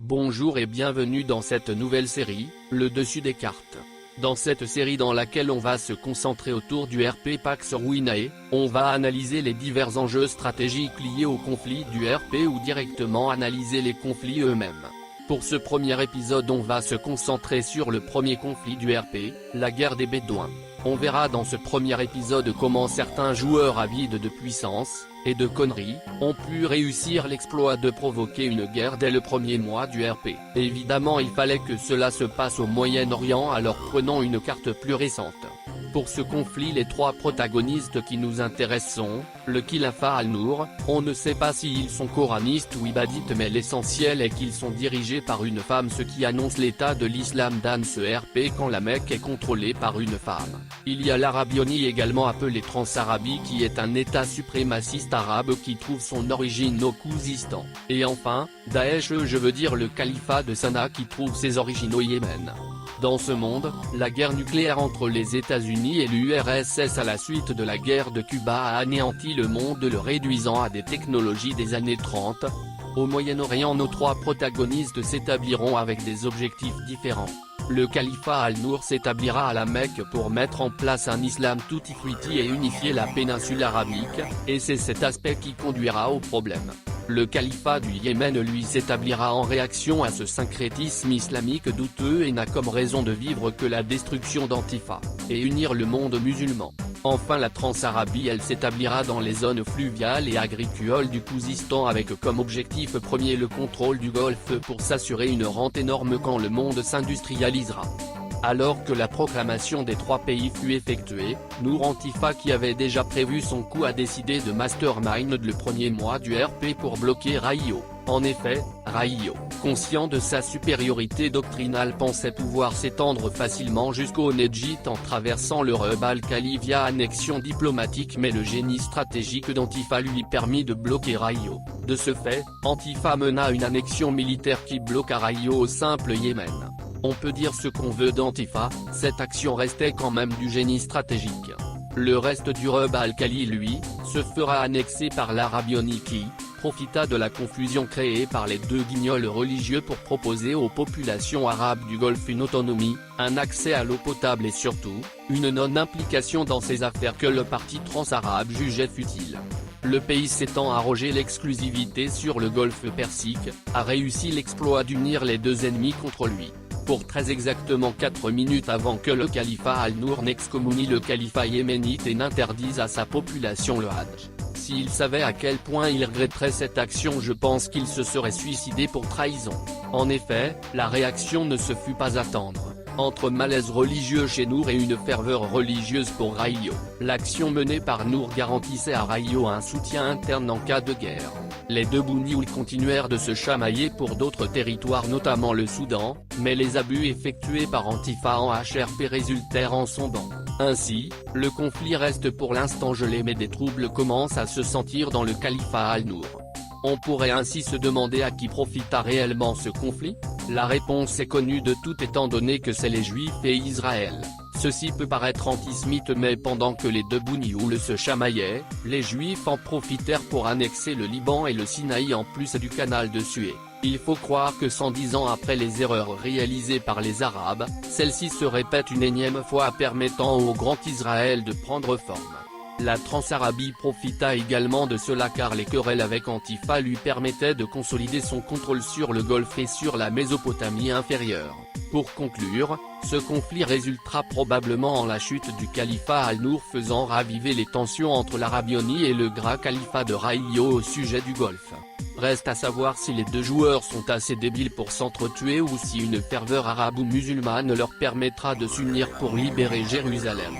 Bonjour et bienvenue dans cette nouvelle série, le dessus des cartes. Dans cette série dans laquelle on va se concentrer autour du RP Pax Ruinae, on va analyser les divers enjeux stratégiques liés au conflit du RP ou directement analyser les conflits eux-mêmes. Pour ce premier épisode on va se concentrer sur le premier conflit du RP, la guerre des Bédouins. On verra dans ce premier épisode comment certains joueurs avides de puissance, et de conneries, ont pu réussir l'exploit de provoquer une guerre dès le premier mois du RP. Évidemment il fallait que cela se passe au Moyen-Orient, alors prenons une carte plus récente. Pour ce conflit les trois protagonistes qui nous intéressent sont, le Khilafat al-Nour, on ne sait pas s'ils sont coranistes ou ibadites mais l'essentiel est qu'ils sont dirigés par une femme, ce qui annonce l'état de l'islam dans ce RP quand la Mecque est contrôlée par une femme. Il y a l'Arabionie également appelée Transarabie qui est un état suprémaciste arabe qui trouve son origine au Khuzistan. Et enfin, Daesh, je veux dire le califat de Sanaa qui trouve ses origines au Yémen. Dans ce monde, la guerre nucléaire entre les États-Unis et l'URSS à la suite de la guerre de Cuba a anéanti le monde, le réduisant à des technologies des années 30. Au Moyen-Orient nos trois protagonistes s'établiront avec des objectifs différents. Le califat al-Nour s'établira à la Mecque pour mettre en place un islam tutti frutti et unifier la péninsule arabique, et c'est cet aspect qui conduira au problème. Le califat du Yémen lui s'établira en réaction à ce syncrétisme islamique douteux et n'a comme raison de vivre que la destruction d'Antifa, et unir le monde musulman. Enfin la Transarabie elle s'établira dans les zones fluviales et agricoles du Khuzistan avec comme objectif premier le contrôle du Golfe pour s'assurer une rente énorme quand le monde s'industrialisera. Alors que la proclamation des trois pays fut effectuée, Nour Antifa qui avait déjà prévu son coup a décidé de mastermind le premier mois du RP pour bloquer Raïo. En effet, Raïo, conscient de sa supériorité doctrinale pensait pouvoir s'étendre facilement jusqu'au Nedjit en traversant le Rub al-Khali via annexion diplomatique, mais le génie stratégique d'Antifa lui permit de bloquer Raïo. De ce fait, Antifa mena une annexion militaire qui bloqua Raïo au simple Yémen. On peut dire ce qu'on veut d'Antifa, cette action restait quand même du génie stratégique. Le reste du Rub al-Khali lui, se fera annexer par l'Arabionie qui profita de la confusion créée par les deux guignols religieux pour proposer aux populations arabes du Golfe une autonomie, un accès à l'eau potable et surtout, une non-implication dans ces affaires que le parti transarabe jugeait futile. Le pays s'étant arrogé l'exclusivité sur le Golfe Persique, a réussi l'exploit d'unir les deux ennemis contre lui. Pour très exactement 4 minutes avant que le califat al-Nour n'excommunie le califat yéménite et n'interdise à sa population le Hajj. S'il savait à quel point il regretterait cette action, je pense qu'il se serait suicidé pour trahison. En effet, la réaction ne se fut pas attendre. Entre malaise religieux chez Nour et une ferveur religieuse pour Raïo, l'action menée par Nour garantissait à Raïo un soutien interne en cas de guerre. Les deux Bounioul continuèrent de se chamailler pour d'autres territoires notamment le Soudan, mais les abus effectués par Antifa en HRP résultèrent en son banc. Ainsi, le conflit reste pour l'instant gelé mais des troubles commencent à se sentir dans le califat al-Nour. On pourrait ainsi se demander à qui profita réellement ce conflit. La réponse est connue de tout étant donné que c'est les Juifs et Israël. Ceci peut paraître antisémite mais pendant que les deux Bounioul se chamaillaient, les Juifs en profitèrent pour annexer le Liban et le Sinaï en plus du canal de Suez. Il faut croire que 110 ans après les erreurs réalisées par les Arabes, celles-ci se répètent une énième fois permettant au Grand Israël de prendre forme. La Transarabie profita également de cela car les querelles avec Antifa lui permettaient de consolider son contrôle sur le Golfe et sur la Mésopotamie inférieure. Pour conclure, ce conflit résultera probablement en la chute du califat al-Nour faisant raviver les tensions entre l'Arabionie et le Grand Califat de Raïo au sujet du Golfe. Reste à savoir si les deux joueurs sont assez débiles pour s'entretuer ou si une ferveur arabe ou musulmane leur permettra de s'unir pour libérer Jérusalem.